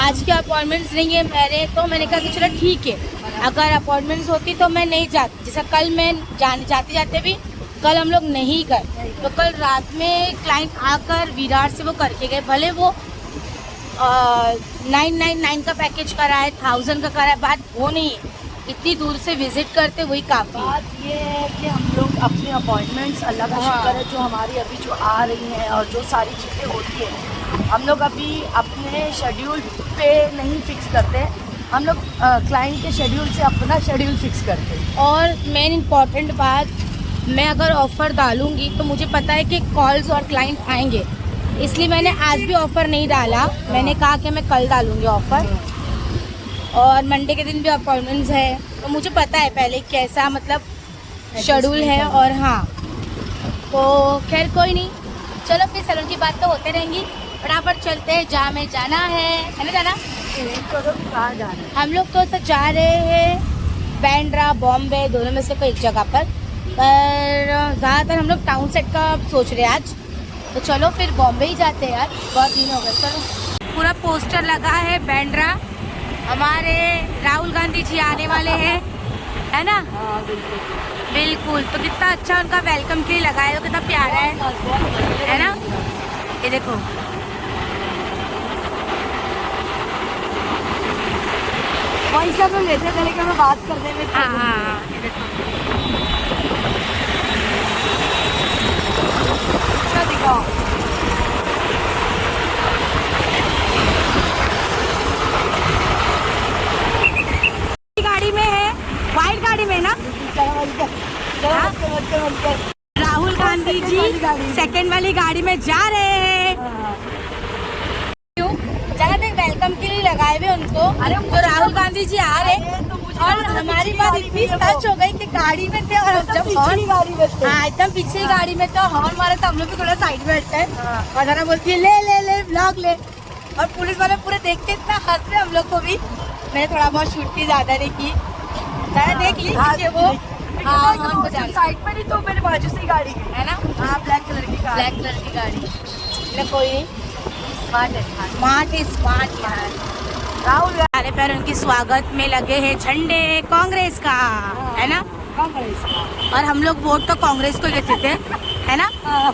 A: आज के अपॉइंटमेंट्स नहीं है मेरे, तो मैंने कहा कि चलो ठीक है, अगर अपॉइंटमेंट्स होती तो मैं नहीं जाती। जैसा कल मैं जाते जाते भी कल हम लोग नहीं गए, तो कल रात में क्लाइंट आकर विराट से वो करके गए, भले वो 999 का पैकेज कराए, 1000 का कराए, बात वो नहीं है, इतनी दूर से विजिट करते वही काफ़ी।
B: बात ये है कि हम लोग अपनी अपॉइंटमेंट्स, अल्लाह का
A: हाँ।
B: शुक्र है जो हमारी अभी जो आ रही हैं और जो सारी चीज़ें होती हैं, हम लोग अभी अपने शेड्यूल पे नहीं फिक्स करते, हम लोग क्लाइंट के शेड्यूल से अपना शेड्यूल फिक्स करते हैं।
A: और मेन इम्पॉर्टेंट बात, मैं अगर ऑफ़र डालूंगी तो मुझे पता है कि कॉल्स और क्लाइंट आएंगे, इसलिए मैंने आज भी ऑफ़र नहीं डाला। मैंने कहा कि मैं कल डालूंगी ऑफ़र, और मंडे के दिन भी अपॉइंटमेंट्स है, तो मुझे पता है पहले कैसा मतलब शेड्यूल है। और हाँ, तो खैर कोई नहीं, चलो फिर सैलून की बात तो होते रहेंगी, फटाफट चलते हैं जहाँ में जाना है ना जाना।
B: कहाँ जाना है?
A: हम लोग तो सब जा रहे हैं बैंड्रा, बॉम्बे, दोनों में से कोई एक जगह पर ज़्यादातर हम लोग टाउन सेट का सोच रहे हैं आज, तो चलो फिर बॉम्बे ही जाते हैं यार, बहुत दिन हो गए। चलो, पूरा पोस्टर लगा है बैंड्रा, हमारे राहुल गांधी जी आने वाले हैं, है ना?
B: हाँ बिल्कुल
A: बिल्कुल, तो कितना अच्छा उनका वेलकम के लिए लगा है, तो कितना प्यारा है ना? ये देखो,
B: वहीं से हम लेते चले कि मैं बात करने में
A: हाँ हाँ, ये देखो
B: अच्छा दिखाओ।
A: गाड़ी में है, वाइट गाड़ी में ना, हाँ? राहुल गांधी जी सेकंड वाली गाड़ी में जा रहे हैं। क्यों? जगह तक वेलकम के लिए लगाए हुए उनको,
B: अरे
A: तो राहुल गांधी जी आ रहे, और हमारी बात इतनी सच हो गई कि गाड़ी में थे, और जब हॉर्न,
B: गाड़ी में थे।
A: हाँ एकदम पीछे की गाड़ी में तो हॉर्न मारा, तो हम लोग भी थोड़ा साइड में हटते हैं, और जरा बोलती है ले ले ले ब्लॉग ले, और पुलिस वाले पूरे देख के इतना हंस रहे हम लोग को भी। मैंने थोड़ा बहुत शूट की, ज्यादा नहीं की, ज़्यादा देख ली कि वो हाँ हॉर्न बजा
B: साइड में नहीं तो मेरे बाजू से ही गाड़ी गई
A: है ना,
B: हाँ, ब्लैक कलर की गाड़ी।
A: ब्लैक कलर की गाड़ी। चलो कोई नहीं,
B: स्मार्ट है,
A: स्मार्ट है, स्मार्ट यार।
B: राहुल
A: सारे पैर उनके स्वागत में लगे हैं झंडे कांग्रेस का, है ना?
B: कांग्रेस।
A: और हम लोग वोट तो कांग्रेस को देते थे, है ना?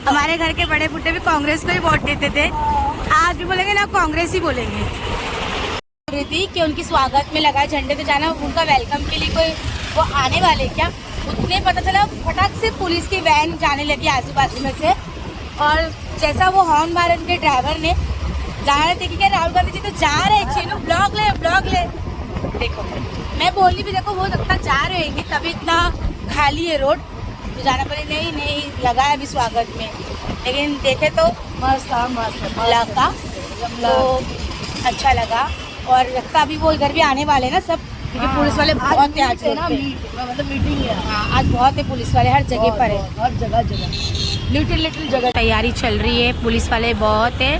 A: हमारे घर के बड़े बुड्ढे भी कांग्रेस को ही वोट देते थे, आज भी बोलेंगे ना कांग्रेस ही बोलेंगे। थी कि उनकी स्वागत में लगा झंडे, तो जाना उनका वेलकम के लिए कोई वो आने वाले क्या, उतने पता चला फटाक से पुलिस की वैन जाने लगी आजू बाजू में से, और जैसा वो हॉर्न मारे उनके ड्राइवर ने, जा रहे थे कि क्या राहुल गांधी जी तो जा रहे हैं, चीनू ब्लॉग ले। देखो मैं बोली भी, देखो हो सकता जा रहे होंगे तभी इतना खाली है रोड, तो जाना पड़े, नहीं लगा है अभी स्वागत में, लेकिन देखे तो
B: मस्त
A: लगा, तो अच्छा लगा। और लगता अभी वो इधर भी आने वाले हैं ना सब, क्योंकि पुलिस वाले बहुत है आज
B: ना, मतलब मीटिंग है।
A: हाँ, आज बहुत है पुलिस वाले, हर जगह पर है,
B: हर जगह लिटिल जगह
A: तैयारी चल रही है, पुलिस वाले बहुत है,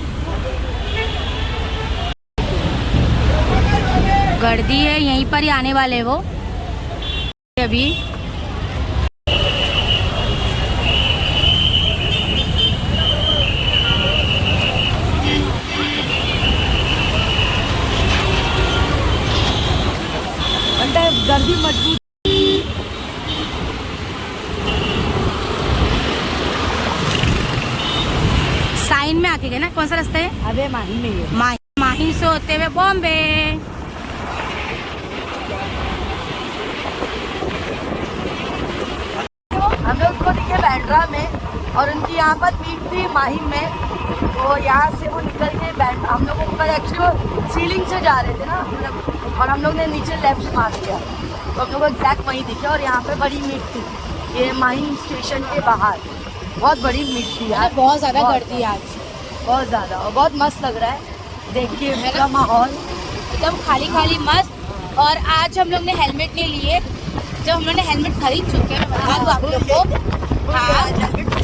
A: गर्दी है, यहीं पर ही आने वाले हैं वो अभी।
B: गर्दी मजबूत।
A: साइन में आके गए ना, कौन सा रास्ता है?
B: अबे माही में ही है।
A: माही से होते हुए बॉम्बे।
B: हम लोग को दिखे बैंड्रा में, और उनकी यहाँ पर मीट थी माही में, तो यहाँ से वो निकल के हम लोगों को एक्चुअली सीलिंग से जा रहे थे ना मतलब, और हम लोग ने नीचे लेफ्ट मार दिया तो हम लोग को एग्जैक्ट वहीं दिखे। और यहाँ पे बड़ी मीट थी, ये माहिम स्टेशन के बाहर बहुत बड़ी मीट थी यार,
A: बहुत ज़्यादा गर्दी आज,
B: बहुत ज़्यादा, और बहुत मस्त लग रहा है देखिए मेरा माहौल
A: एकदम खाली खाली मस्त। और आज हम लोग ने हेलमेट नहीं लिए, जब हम लोग ने हेलमेट खरीद चुके हैं, बता दो आप लोग को। हाँ,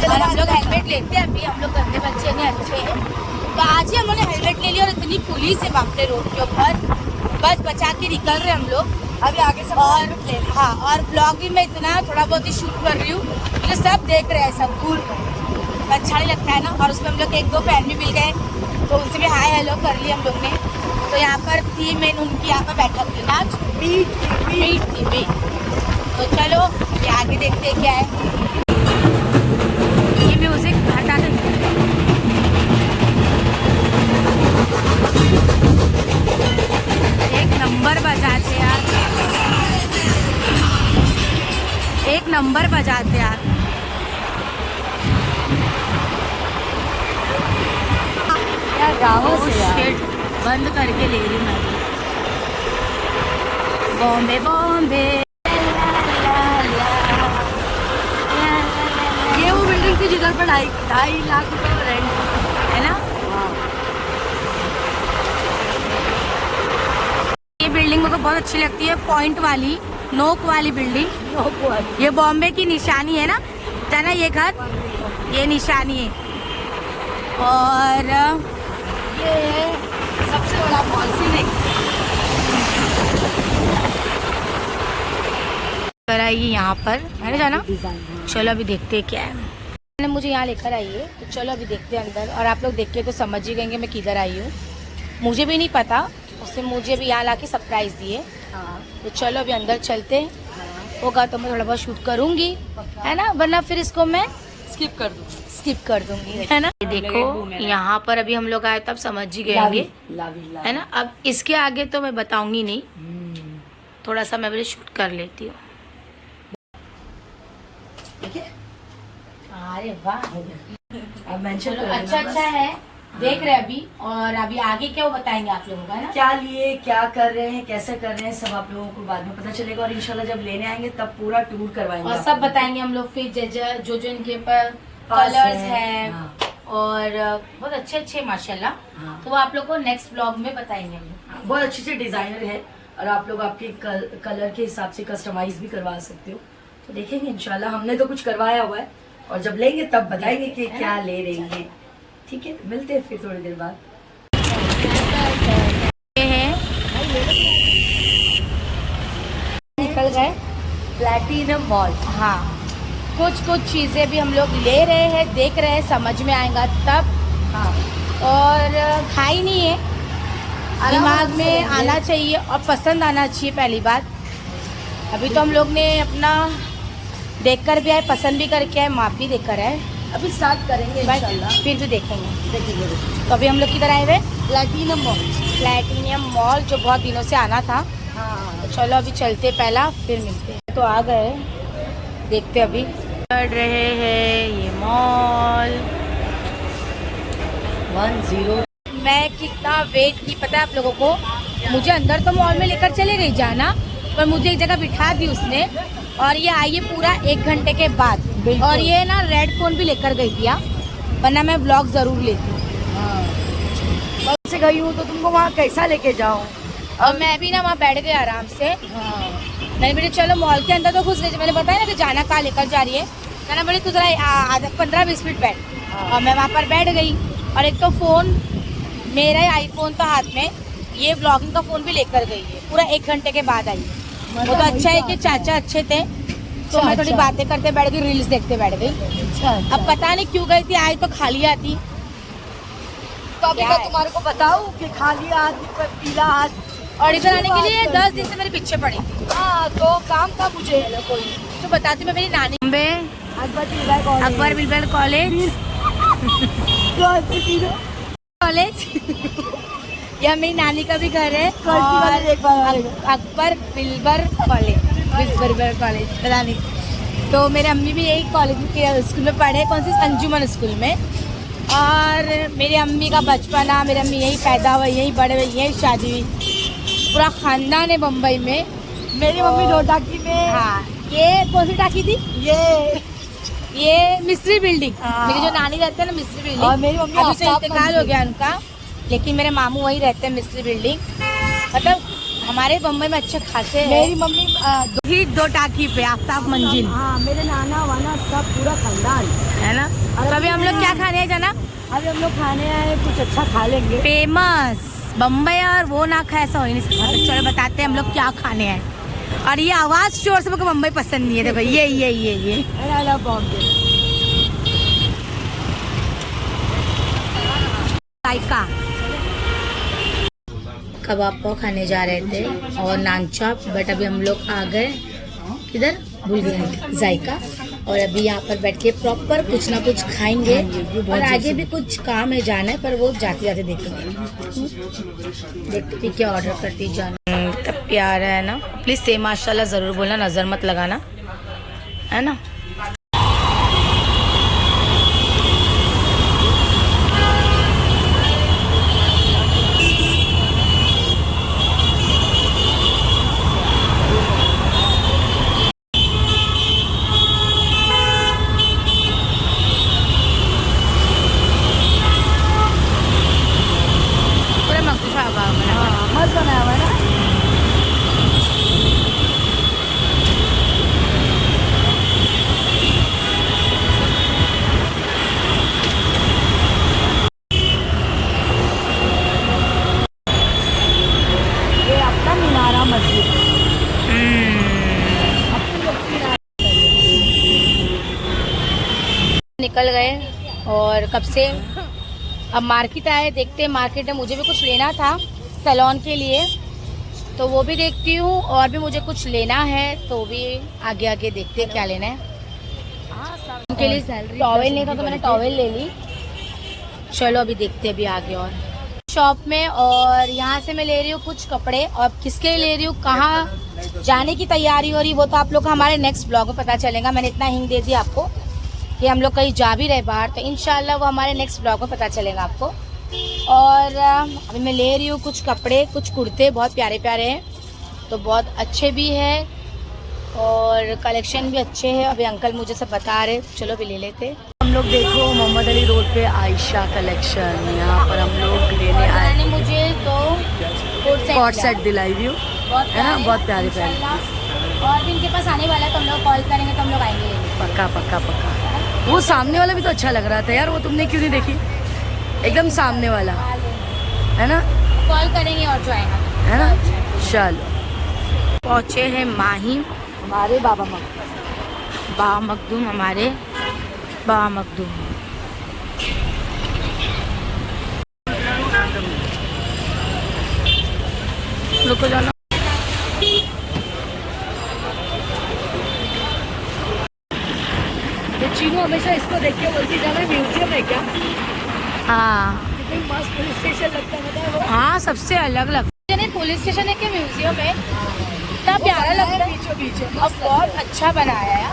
A: और हम लोग हेलमेट लेते हैं, अभी हम लोग गंदे बच्चे नहीं अच्छे हैं, तो आज ही हम लोग ने हेलमेट ले लिया। और इतनी पुलिस है वहाँ पे रोड के ऊपर, बच बचा के निकल रहे हम लोग
B: अभी आगे सब।
A: और हाँ, और ब्लॉग भी मैं इतना थोड़ा बहुत ही शूट कर रही हूँ, तो सब देख रहे हैं, सब दूर अच्छा नहीं लगता है ना। और उसमें हम लोग एक दो फैन भी मिल गए, तो उनसे भी हाय हेलो कर लिया हम लोग ने। तो यहाँ पर थी मेन उनकी यहाँ पर बैठक थी ना, आज मीट थी। तो चलो ये आगे देखते हैं क्या है। ये म्यूजिक हटा दे, एक नंबर बजाते यार, एक नंबर बजाते यार। शिट, बंद करके ले रही मैं बॉम्बे बॉम्बे।
B: ये वो बिल्डिंग थी जिधर पर 2.5 लाख रुपए रेंट
A: है ना। ये बिल्डिंग मेरे को बहुत अच्छी लगती है, पॉइंट वाली, नोक वाली बिल्डिंग। ये बॉम्बे की निशानी है ना, जाना ये घर, ये निशानी है। और
B: ये है सबसे बड़ा मॉल नहीं
A: कराइए यहाँ पर है ना जाना। चलो अभी देखते हैं क्या है। मैंने मुझे यहाँ लेकर आई है, तो चलो अभी देखते हैं अंदर। और आप लोग देख के तो समझ ही गएंगे मैं किधर आई हूँ, मुझे भी नहीं पता, उसने मुझे भी यहाँ लाके सरप्राइज दिए। तो चलो अभी अंदर चलते हैं, होगा तो मैं थोड़ा बहुत शूट करूँगी है ना, वरना फिर इसको मैं
B: स्किप कर दूंगी
A: है ना। ये देखो यहाँ पर अभी हम लोग आए तब समझ ही गएंगे है ना। अब इसके आगे तो मैं बताऊंगी नहीं, थोड़ा सा मैं शूट कर लेती हूँ। अरे वाह,
B: अब मेंशन कर
A: अच्छा अच्छा है, देख रहे हैं अभी। और अभी आगे क्या वो बताएंगे आप लोगों का ना,
B: क्या लिए, क्या कर रहे हैं, कैसे कर रहे हैं, सब आप लोगों को बाद में पता चलेगा। और इंशाल्लाह जब लेने आएंगे तब पूरा टूर करवाएंगे
A: और सब बताएंगे हम लोग। फिर जो जो इनके पर कलर्स हैं और बहुत अच्छे अच्छे माशाल्लाह, तो वो आप लोग को नेक्स्ट ब्लॉग में बताएंगे हम लोग।
B: बहुत अच्छे अच्छे डिजाइनर है, और आप लोग आपके कलर के हिसाब से कस्टमाइज भी करवा सकते हो। तो देखेंगे इंशाल्लाह, हमने तो कुछ करवाया हुआ है, और जब लेंगे तब बताएंगे कि क्या ले रही हैं। ठीक है, मिलते हैं फिर थोड़ी देर बाद।
A: ये है, निकल गए
B: प्लैटिनम मॉल।
A: हाँ, कुछ कुछ चीज़ें भी हम लोग ले रहे हैं, देख रहे हैं, समझ में आएगा तब।
B: हाँ,
A: और खाई नहीं है, दिमाग में आना चाहिए और पसंद आना चाहिए पहली बात। अभी तो हम लोग ने अपना देख कर भी आए, पसंद भी करके आए, माप भी देख कर आए।
B: अभी स्टार्ट करेंगे इंशाल्लाह,
A: फिर भी देखेंगे।
B: देखेंगे।
A: तो अभी हम लोग किधर आए हुए,
B: प्लैटिनम मॉल।
A: प्लैटिनियम मॉल, जो बहुत दिनों से आना था।
B: हाँ,
A: तो चलो अभी चलते, पहला फिर मिलते हैं। तो आ गए, देखते अभी चढ़ रहे हैं ये मॉल
B: 10।
A: मैं कितना वेट की पता है आप लोगों को। मुझे अंदर तो मॉल में लेकर चले गई जाना, पर मुझे एक जगह बिठा दी उसने, और ये आई है पूरा 1 घंटे के बाद। और ये ना रेड फोन भी लेकर गई थी, वरना मैं ब्लॉग जरूर लेती हूँ।
B: से गई हूँ तो तुमको वहाँ कैसा लेके जाऊँ।
A: और मैं भी ना वहाँ बैठ गई आराम से। मैंने बोले चलो मॉल के अंदर तो घुस गए, मैंने बताया ना कि जाना कहाँ लेकर जा रही है। मैंने बोले तू जरा 15-20 मिनट बैठ, और मैं वहाँ पर बैठ गई। और एक तो फ़ोन मेरा ही आईफोन था हाथ में, ये ब्लॉगिंग का फ़ोन भी लेकर गई है, पूरा 1 घंटे के बाद आई है। वो तो अच्छा है कि चाचा अच्छे थे, तो मैं थोड़ी बातें करते बैठ गई, रील्स देखते बैठ गई। अब पता नहीं क्यों गई थी, आई तो खाली आती।
B: तो अभी मैं तुम्हारे को बताऊँ कि खाली हाथ पीला हाथ
A: ऑडिशन आने के लिए 10 दिन से मेरे पीछे पड़ी थी।
B: हाँ, तो काम था मुझे कोई,
A: तो बताती मैं मेरी नानी बॉम्बे अकबर बिलबल कॉलेज यह मेरी नानी का भी घर है, और अकबर बिलबर कॉलेज पता नहीं। तो मेरे अम्मी भी यही कॉलेज के स्कूल में पढ़े, कौन सी अंजुमन स्कूल में। और मेरी अम्मी का बचपना, मेरी अम्मी यहीं पैदा हुई, यहीं बड़े हुए, यहीं शादी हुई, पूरा खानदान है मुंबई में।
C: मेरी मम्मी रोटाकी में।
A: हाँ, ये कौन सी टाकी थी? ये मिस्त्री बिल्डिंग। मेरी जो नानी रहते हैं ना मिस्त्री बिल्डिंग,
C: और मेरी मम्मी
A: अभी से इंतकाल हो गया उनका, लेकिन मेरे मामू वहीं रहते हैं मिस्त्री बिल्डिंग। मतलब हमारे बम्बई में अच्छे खासे हैं।
C: मेरी मम्मी
A: ही 2 टाकी पे आफ्ताब मंजिल,
C: हाँ, मेरे नाना वाना सब पूरा खानदान
A: है ना। तो अभी हम लोग क्या खाने हैं जाना?
C: अभी हम लोग खाने आए, कुछ अच्छा खा लेंगे।
A: फेमस बम्बई और वो ना खाए ऐसा हो ही नहीं सकता। तो चलो बताते हैं हम लोग क्या खाने हैं। और ये आवाज शोर से मुझे मुंबई पसंद नहीं है। देखो ये
C: आई लव बॉम्बे।
A: जायका कबाब पाव खाने जा रहे थे और नान चॉप, बट अभी हम लोग आ गए किधर भूल गए, जायका। और अभी यहाँ पर बैठ के प्रॉपर कुछ ना कुछ खाएंगे और आगे भी कुछ काम है जाना है, पर वो जाते जाते देखते क्या ऑर्डर करती जाना। तब प्यार है ना, प्लीज से माशाल्लाह जरूर बोलना, नजर मत लगाना, है ना।
C: मस्त बनाया हुआ है ना। ये अपना मीनारा मस्जिद।
A: निकल गए और कब से अब मार्केट आए, देखते हैं मार्केट में मुझे भी कुछ लेना था सैलून के लिए, तो वो भी देखती हूँ, और भी मुझे कुछ लेना है तो भी आगे आगे देखते हैं क्या लेना है। उनके लिए टॉवेल नहीं था तो मैंने टॉवेल ले ली। चलो अभी देखते हैं अभी आगे और शॉप में। और यहाँ से मैं ले रही हूँ कुछ कपड़े, और किसके लिए ले रही हूँ, कहाँ जाने की तैयारी हो रही, वो तो आप लोग को हमारे नेक्स्ट ब्लॉग में पता चलेगा। मैंने इतना हिंट दे दिया आपको कि हम लोग कहीं जा भी रहे बाहर, तो इंशाल्लाह वो हमारे नेक्स्ट ब्लॉग में पता चलेगा आपको। और अभी मैं ले रही हूँ कुछ कपड़े, कुछ कुर्ते बहुत प्यारे प्यारे हैं, तो बहुत अच्छे भी है और कलेक्शन भी अच्छे हैं। अभी अंकल मुझे सब बता रहे, चलो भी ले लेते।
C: हम लोग देखो मोहम्मद अली रोड पे आयशा कलेक्शन, यहाँ पर हम लोग लेने आए।
A: मैंने मुझे तो
C: कॉट सेट दिलाई व्यू है ना, बहुत प्यारे प्यारे।
A: और भी इनके पास आने वाला है, तो हम लोग कॉल करेंगे तो हम लोग आएंगे।
C: पक्का पक्का पक्का। वो सामने वाला भी तो अच्छा लग रहा था यार, वो तुमने क्यों नहीं देखी? एकदम सामने वाला है ना,
A: कॉल करेंगे और जो आएगा,
C: है ना। चलो
A: पहुँचे हैं माहिम,
C: हमारे बाबा मकदूम।
A: बाबा मखदूम, हमारे बाबा मखदूम। रुको जाना।
C: तो चीनू हमेशा इसको देख के बोलती जाना म्यूजियम है क्या?
A: हाँ
C: कितनी मस्त पुलिस स्टेशन लगता है वो।
A: हाँ, सबसे अलग लगता है। पुलिस स्टेशन है कि म्यूजियम है, इतना प्यारा लगता है,
C: बीचों बीच है।
A: और बहुत अच्छा बनाया है,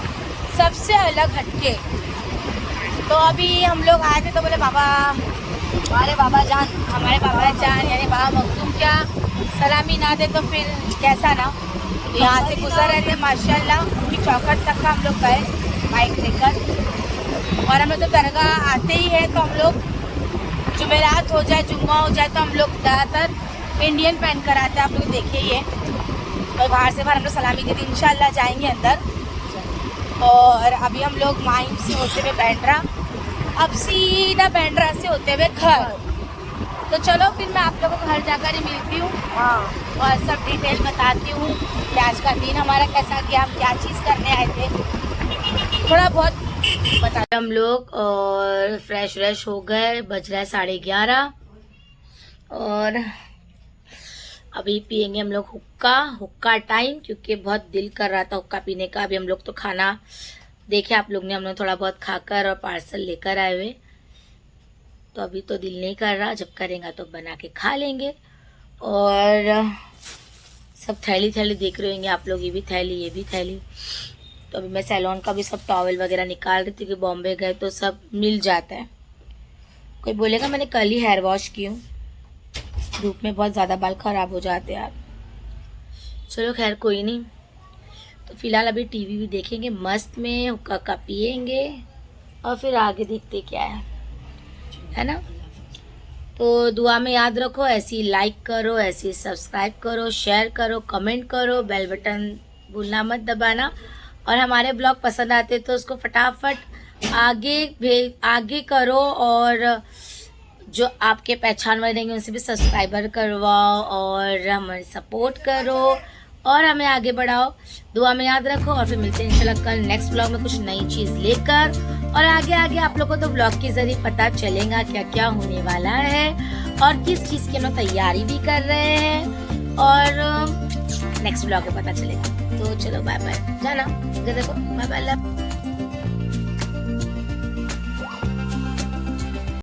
A: सबसे अलग हटके। तो अभी हम लोग आए थे तो बोले बाबा, हमारे बाबा जान यानी बाबा मखदूम क्या सलामी ना दे तो फिर कैसा ना। यहाँ से गुजर रहे थे माशाल्लाह, उनकी चौखट तक का हम लोग गए बाइक लेकर। और हमें तो दरगाह आते ही है, तो हम लोग जुमेरात हो जाए, जुम्मा हो जाए, तो हम लोग ज़्यादातर इंडियन पहन कर आते हैं। आप लोग देखिए ये, तो बाहर से बाहर हम लोग सलामी दे दी, इंशाल्लाह जाएंगे अंदर। और अभी हम लोग माहिम से होते हुए बैंड्रा, अब सीधा बैंड्रा से होते हुए घर। तो चलो फिर मैं आप लोगों को घर जाकर ही मिलती हूँ और सब डिटेल बताती हूँ कि आज का दिन हमारा कैसा गया, हम क्या चीज़ करने आए थे, थोड़ा बहुत बता। हम लोग और फ्रेश व्रेश हो गए, बज रहा है 11:30 और अभी पियेंगे हम लोग हुक्का टाइम, क्योंकि बहुत दिल कर रहा था हुक्का पीने का। अभी हम लोग तो खाना देखे आप लोग ने, हम लोग थोड़ा बहुत खाकर और पार्सल लेकर आए हुए, तो अभी तो दिल नहीं कर रहा, जब करेंगे तो बना के खा लेंगे। और सब थैली देख रहे होंगे आप लोग, ये भी थैली ये भी थैली। तो अभी मैं सैलून का भी सब टॉवल वगैरह निकाल रही थी कि बॉम्बे गए तो सब मिल जाता है। कोई बोलेगा मैंने कल ही हेयर वॉश की हूँ, धूप में बहुत ज़्यादा बाल ख़राब हो जाते हैं यार। चलो खैर कोई नहीं, तो फिलहाल अभी टीवी भी देखेंगे मस्त में, हुक्का का पियेंगे और फिर आगे देखते क्या है ना। तो दुआ में याद रखो, ऐसी लाइक करो, ऐसी सब्सक्राइब करो, शेयर करो, कमेंट करो, बेल बटन भूलना मत दबाना। और हमारे ब्लॉग पसंद आते तो उसको फटाफट आगे करो, और जो आपके पहचान वाले रहेंगे उनसे भी सब्सक्राइबर करवाओ और हमें सपोर्ट करो और हमें आगे बढ़ाओ। दुआ में याद रखो और फिर मिलते हैं इंशाल्लाह कल नेक्स्ट ब्लॉग में कुछ नई चीज़ लेकर। और आगे आप लोगों को तो ब्लॉग के जरिए पता चलेगा क्या क्या होने वाला है और किस चीज़ की हम लोग तैयारी भी कर रहे हैं, और नेक्स्ट ब्लॉग में पता चलेगा। तो चलो बाय बाय, जाना देखो, बाय बाय।